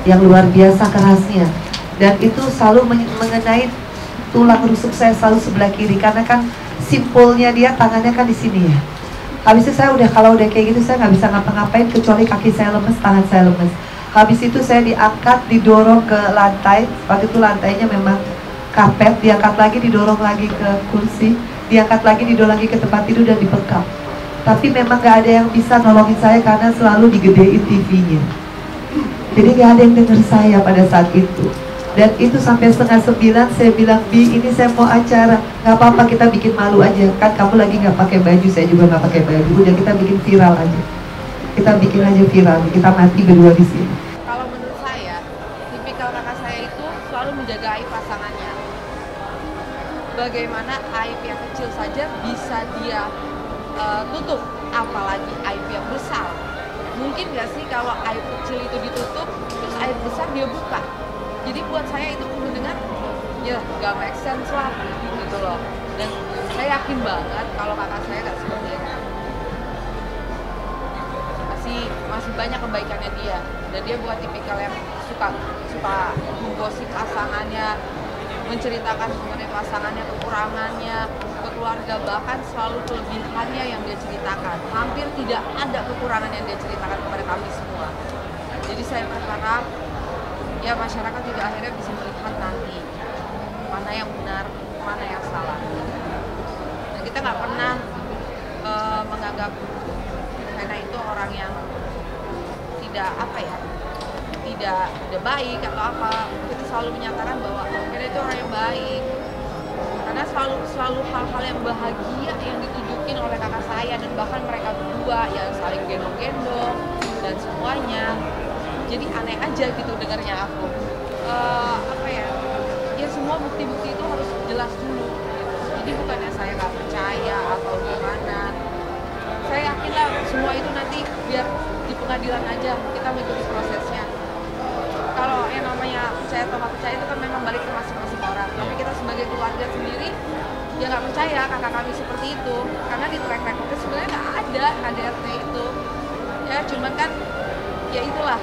yang luar biasa kerasnya. Dan itu selalu mengenai tulang rusuk saya selalu sebelah kiri, karena kan simpulnya dia tangannya kan di sini ya. Habis itu saya kalau udah kayak gitu saya nggak bisa ngapa-ngapain kecuali kaki saya lemes, tangan saya lemes. Habis itu saya diangkat, didorong ke lantai. Waktu itu lantainya memang karpet, diangkat lagi, didorong lagi ke kursi, diangkat lagi, didorong lagi ke tempat tidur dan dibekap. Tapi memang gak ada yang bisa nolongin saya karena selalu digedein TV-nya. Jadi gak ada yang denger saya pada saat itu. Dan itu sampai 8:30 saya bilang, Bi, ini saya mau acara, gak apa-apa kita bikin malu aja. Kan kamu lagi gak pakai baju, saya juga gak pakai baju. Udah kita bikin viral aja. Kita bikin aja viral, kita mati berdua di sini. Kalau menurut saya, tipikal kakak saya itu selalu menjaga aib pasangannya. Bagaimana aib yang kecil saja bisa dia tutup, apalagi aib yang besar. Mungkin gak sih kalau aib kecil itu ditutup, terus aib besar dia buka. Jadi buat saya itu mendengar, ya gak make sense lah, gitu loh. Dan saya yakin banget kalau kakak saya gak seperti itu. Masih banyak kebaikannya dia. Dan dia buat tipikal yang suka menggosip pasangannya, menceritakan mengenai pasangannya, kekurangannya, ke keluarga, bahkan selalu kelebihannya yang dia ceritakan. Hampir tidak ada kekurangan yang dia ceritakan kepada kami semua. Jadi saya berharap ya masyarakat juga akhirnya bisa melihat nanti mana yang benar, mana yang salah. Dan kita nggak pernah menganggap Vena itu orang yang tidak baik atau apa. Kita selalu menyatakan bahwa Vena itu orang yang baik. Karena selalu hal-hal yang bahagia yang ditunjukin oleh kakak saya, dan bahkan mereka berdua yang saling gendong-gendong dan semuanya. Jadi aneh aja gitu dengarnya aku. Ya semua bukti-bukti itu harus jelas dulu gitu. Jadi bukannya saya nggak percaya atau gimana. Saya yakin lah semua itu nanti biar di pengadilan aja kita mengikuti prosesnya. Kalau yang namanya percaya atau nggak percaya itu kan memang balik ke masing-masing orang. Tapi kita sebagai keluarga sendiri ya nggak percaya kakak kami seperti itu, karena di track recordnya sebenarnya nggak ada KDRT itu. Ya cuman kan ya itulah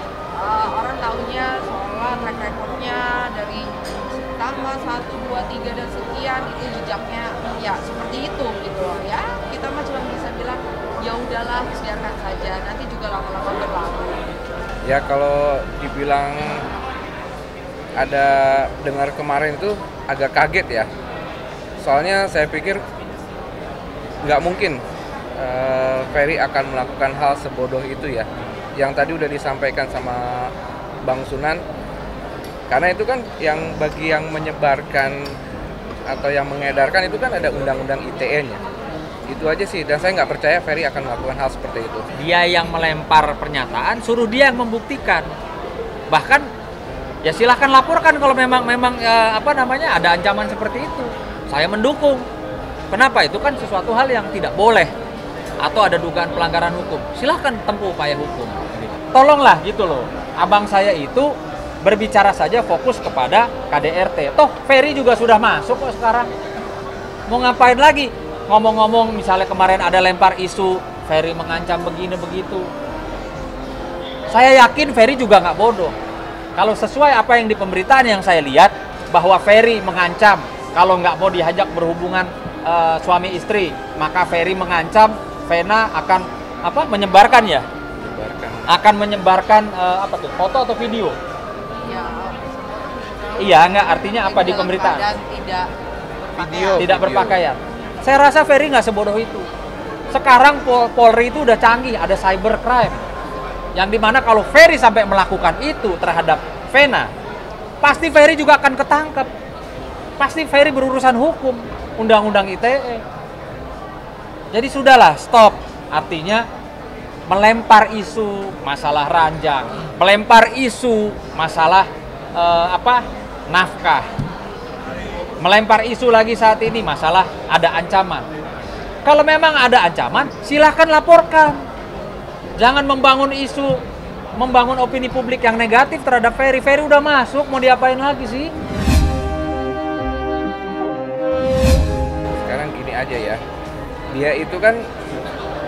orang taunya seolah track recordnya dari tanggal 1, 2, 3 dan sekian itu jejaknya ya seperti itu gitu loh. Ya kita mah cuma bisa bilang ya udahlah biarkan saja, nanti juga lama-lama berlalu. Ya kalau dibilang ada dengar kemarin itu agak kaget ya. Soalnya saya pikir nggak mungkin Ferry akan melakukan hal sebodoh itu ya. Yang tadi udah disampaikan sama Bang Sunan. Karena itu kan yang bagi yang menyebarkan atau yang mengedarkan itu kan ada undang-undang ITE-nya. Itu aja sih, dan saya nggak percaya Ferry akan melakukan hal seperti itu. Dia yang melempar pernyataan, suruh dia yang membuktikan. Bahkan ya silahkan laporkan kalau memang ada ancaman seperti itu. Saya mendukung. Kenapa? Itu kan sesuatu hal yang tidak boleh atau ada dugaan pelanggaran hukum. Silahkan tempuh upaya hukum. Tolonglah gitu loh. Abang saya itu berbicara saja fokus kepada KDRT. Toh Ferry juga sudah masuk kok sekarang. Mau ngapain lagi? Ngomong-ngomong misalnya kemarin ada lempar isu Ferry mengancam begini begitu. Saya yakin Ferry juga nggak bodoh. Kalau sesuai apa yang di pemberitaan yang saya lihat, bahwa Ferry mengancam kalau nggak mau diajak berhubungan suami istri, maka Ferry mengancam Vena akan menyebarkan ya? Akan menyebarkan foto atau video? Iya, nggak artinya apa di pemberitaan? Tidak berpakaian. Saya rasa Ferry nggak sebodoh itu. Sekarang Polri itu udah canggih, ada cybercrime. Yang dimana kalau Ferry sampai melakukan itu terhadap Vena, pasti Ferry juga akan ketangkep. Pasti Ferry berurusan hukum, undang-undang ITE. Jadi sudahlah, stop. Artinya melempar isu masalah ranjang, melempar isu masalah nafkah. Melempar isu lagi saat ini masalah ada ancaman. Kalau memang ada ancaman, silahkan laporkan. Jangan membangun isu, membangun opini publik yang negatif terhadap Ferry. Ferry udah masuk, mau diapain lagi sih? Sekarang gini aja ya, dia itu kan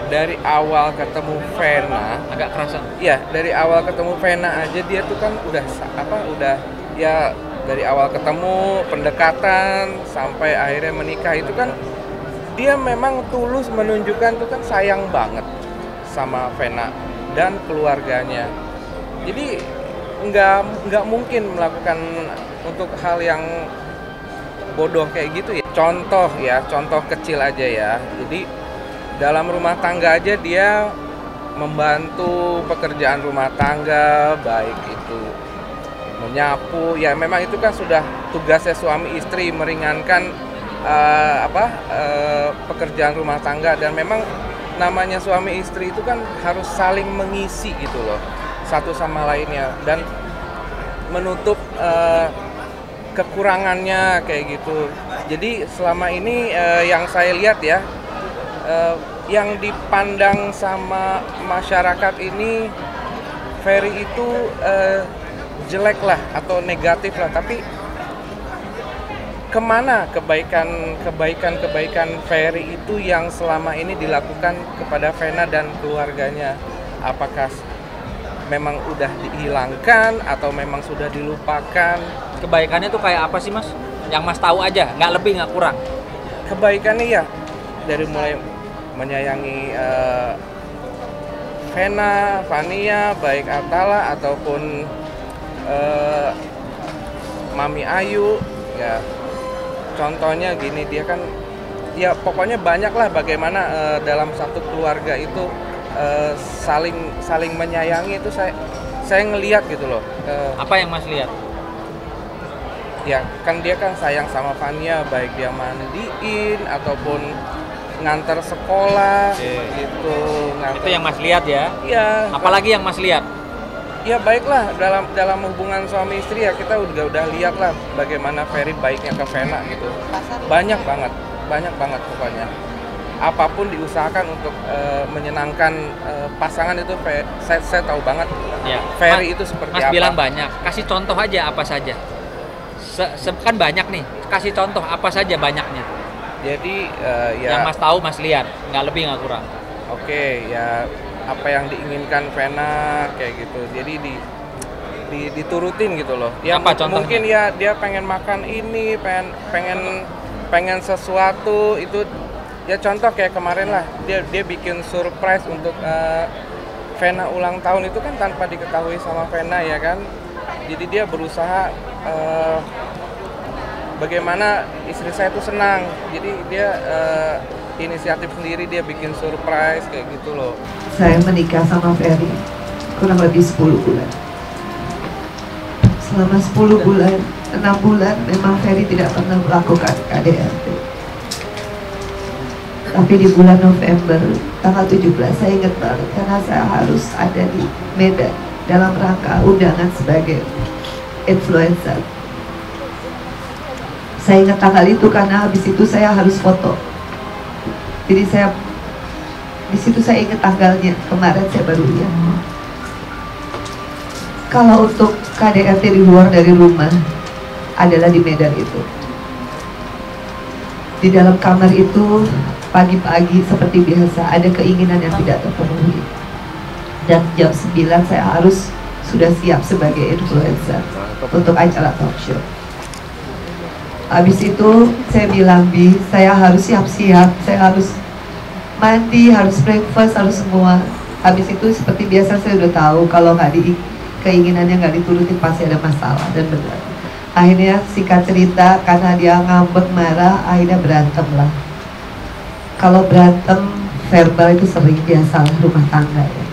dari awal ketemu Vena, Agak kerasa. ya dari awal ketemu Vena aja dia tuh kan udah ya dari awal ketemu pendekatan sampai akhirnya menikah itu kan dia memang tulus menunjukkan tuh kan sayang banget sama Vena dan keluarganya. Jadi nggak mungkin melakukan untuk hal yang bodoh kayak gitu ya. Contoh kecil aja ya. Jadi dalam rumah tangga aja dia membantu pekerjaan rumah tangga, baik itu menyapu, ya memang itu kan sudah tugasnya suami istri meringankan pekerjaan rumah tangga, dan memang namanya suami istri itu kan harus saling mengisi gitu loh satu sama lainnya dan menutup kekurangannya kayak gitu. Jadi selama ini yang saya lihat ya, yang dipandang sama masyarakat ini Ferry itu jelek lah atau negatif lah, tapi kemana kebaikan Ferry itu yang selama ini dilakukan kepada Vena dan keluarganya? Apakah memang udah dihilangkan atau memang sudah dilupakan? Kebaikannya tuh kayak apa sih Mas? Yang Mas tahu aja, nggak lebih nggak kurang. Kebaikannya ya dari mulai menyayangi Vena, Vania, baik Atala ataupun Mami Ayu, ya contohnya gini, dia kan ya pokoknya banyak lah bagaimana dalam satu keluarga itu saling menyayangi itu saya ngelihat gitu loh. Apa yang Mas lihat? Ya kan dia kan sayang sama Vania, baik dia mandiin ataupun ngantar sekolah gitu. Itu yang Mas lihat ya? Iya. Apalagi yang Mas lihat? Ya baiklah, dalam hubungan suami istri ya kita udah lihat lah bagaimana Ferry baiknya ke Vena gitu. Banyak banget pokoknya. Apapun diusahakan untuk menyenangkan pasangan itu, saya tahu banget Ya. Ferry itu seperti Mas apa. bilang banyak, kasih contoh aja apa saja. Kan banyak nih, kasih contoh apa saja banyaknya. Jadi Yang ya Mas tahu, Mas lihat, nggak lebih nggak kurang. oke, ya apa yang diinginkan Vena kayak gitu. Jadi diturutin gitu loh. Ya Apa contohnya? mungkin ya dia pengen makan ini, pengen sesuatu itu. Ya contoh kayak kemarin lah, dia bikin surprise untuk Vena ulang tahun itu kan tanpa diketahui sama Vena ya kan. Jadi dia berusaha bagaimana istri saya itu senang. Jadi dia inisiatif sendiri, dia bikin surprise kayak gitu loh. Saya menikah sama Ferry kurang lebih 10 bulan. Selama 10 bulan, 6 bulan memang Ferry tidak pernah melakukan KDRT. Tapi di bulan November tanggal 17 saya ingat banget karena saya harus ada di Medan dalam rangka undangan sebagai influencer. Saya ingat tanggal itu karena habis itu saya harus foto. Jadi di situ saya ingat tanggalnya, kemarin saya baru lihat. Kalau untuk KDRT di luar dari rumah adalah di Medan itu. Di dalam kamar itu pagi-pagi seperti biasa ada keinginan yang tidak terpenuhi. Dan jam 9 saya harus sudah siap sebagai influencer untuk acara talk show. Habis itu saya bilang, Bi, saya harus siap-siap, saya harus mandi, harus breakfast, harus semua. Habis itu seperti biasa saya udah tahu kalau keinginannya nggak diturutin pasti ada masalah, dan benar. Akhirnya singkat cerita karena dia ngambek marah, akhirnya berantem lah. Kalau berantem verbal itu sering biasa rumah tangga ya.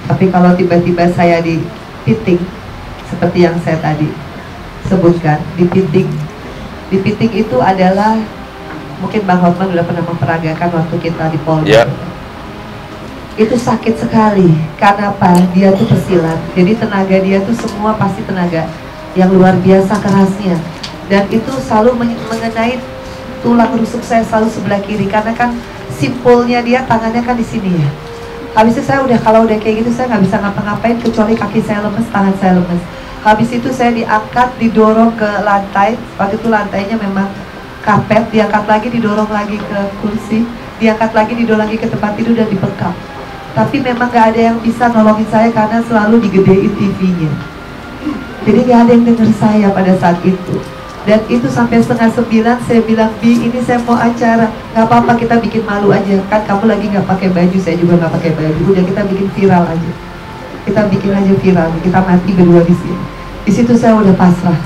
Tapi kalau tiba-tiba saya dipiting seperti yang saya tadi sebutkan, dipiting itu adalah mungkin Bang Hotman udah pernah memperagakan waktu kita di Polda. Yeah. Itu sakit sekali. Karena apa? Dia tuh pesilat. Jadi tenaga dia tuh semua pasti tenaga yang luar biasa kerasnya. Dan itu selalu mengenai tulang rusuk saya selalu sebelah kiri karena kan simpulnya dia tangannya kan di sini ya. Habis itu kalau udah kayak gitu saya nggak bisa ngapa-ngapain kecuali kaki saya lemes, tangan saya lemes. Habis itu saya diangkat, didorong ke lantai. Waktu itu lantainya memang karpet, diangkat lagi, didorong lagi ke kursi. diangkat lagi, didorong lagi ke tempat tidur dan dibekap. Tapi memang gak ada yang bisa nolongin saya karena selalu digedein TV-nya. Jadi gak ada yang denger saya pada saat itu. Dan itu sampai 8:30 saya bilang, Bi, ini saya mau acara, nggak apa-apa, kita bikin malu aja. Kan kamu lagi nggak pakai baju, saya juga nggak pakai baju. Udah, kita bikin viral aja. Kita bikin aja viral, kita mati berdua di sini. Di situ saya udah pasrah.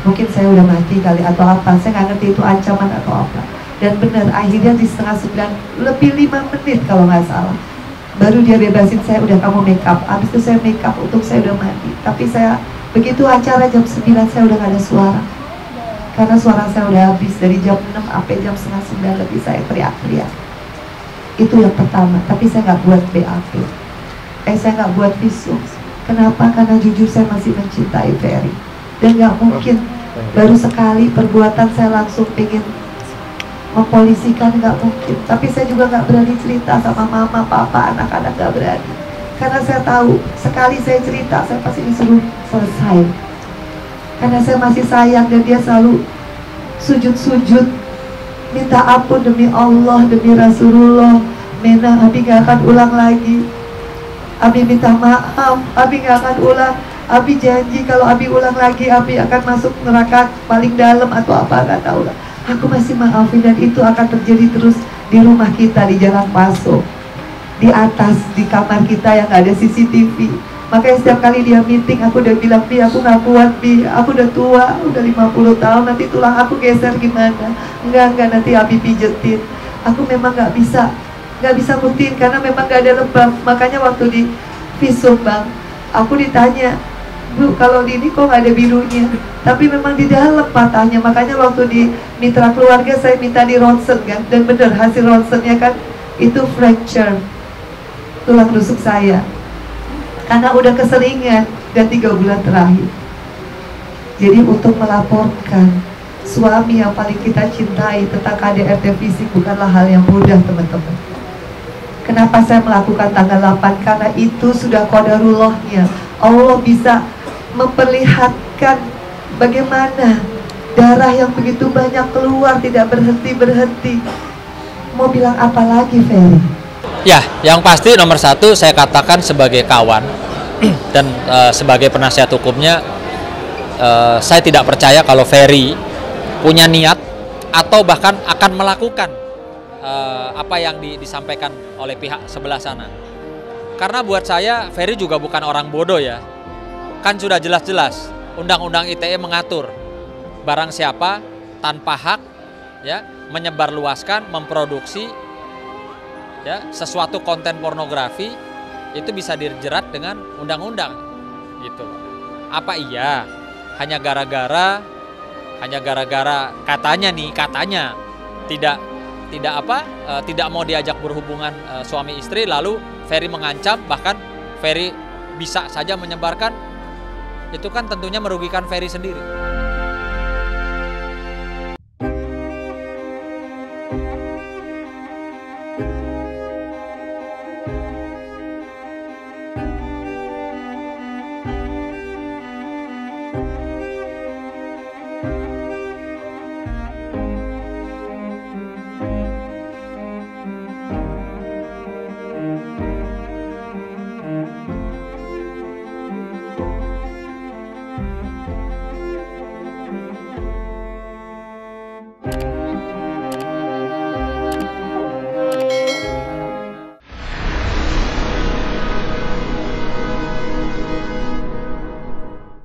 Mungkin saya udah mati kali atau apa, saya nggak ngerti itu ancaman atau apa. Dan benar, akhirnya di 8:30 lebih 5 menit kalau nggak salah, baru dia bebasin saya, udah kamu make up. Habis itu saya make up, untuk saya udah mati. Tapi saya, begitu acara jam 9 saya udah nggak ada suara. Karena suara saya udah habis, dari jam 6 sampai jam 8:30 lebih saya teriak-teriak. Itu yang pertama, tapi saya nggak buat BAP. Saya nggak buat visum. Kenapa? Karena jujur saya masih mencintai Ferry. Dan nggak mungkin, baru sekali perbuatan saya langsung pengen mempolisikan, nggak mungkin. Tapi saya juga nggak berani cerita sama mama, papa, anak-anak, nggak berani. Karena saya tahu, sekali saya cerita, saya pasti disuruh selesai. Karena saya masih sayang dan dia selalu sujud-sujud minta ampun demi Allah, demi Rasulullah. Mena, Abi gak akan ulang lagi. Abi minta maaf, Abi gak akan ulang. Abi janji kalau Abi ulang lagi, Abi akan masuk neraka paling dalam atau apa, gak tahu lah. Aku masih maafin, dan itu akan terjadi terus di rumah kita, di Jalan Paso, di atas, di kamar kita yang gak ada CCTV. Makanya setiap kali dia meeting, aku udah bilang, Bi, aku gak kuat, Bi, aku udah tua, udah 50 tahun, nanti tulang aku geser gimana? Enggak, nanti Abi pijetin. Aku memang gak bisa buktiin karena memang gak ada lebam. Makanya waktu di visum, Bang, aku ditanya, Bu, kalau di ini kok gak ada birunya? Tapi memang di dalam patahnya. Makanya waktu di mitra keluarga saya minta di ronsen kan, dan bener hasil ronsennya kan itu fracture tulang rusuk saya. Karena udah keseringan dan 3 bulan terakhir. Jadi untuk melaporkan suami yang paling kita cintai tentang KDRT fisik bukanlah hal yang mudah, teman-teman. Kenapa saya melakukan tanggal 8? Karena itu sudah qadarullahnya. Allah bisa memperlihatkan bagaimana darah yang begitu banyak keluar tidak berhenti-berhenti. Mau bilang apa lagi, Ferry? Ya, yang pasti nomor 1 saya katakan sebagai kawan dan sebagai penasihat hukumnya, saya tidak percaya kalau Ferry punya niat atau bahkan akan melakukan apa yang disampaikan oleh pihak sebelah sana. Karena buat saya Ferry juga bukan orang bodoh ya. Kan sudah jelas-jelas Undang-Undang ITE mengatur barang siapa tanpa hak ya menyebarluaskan, memproduksi ya sesuatu konten pornografi itu bisa dijerat dengan undang-undang gitu. Apa iya hanya gara-gara katanya tidak mau diajak berhubungan suami istri, lalu Ferry mengancam, bahkan Ferry bisa saja menyebarkan, itu kan tentunya merugikan Ferry sendiri.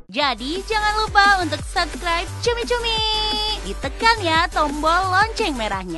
Jadi jangan lupa untuk subscribe Cumi Cumi. Ditekan ya tombol lonceng merahnya.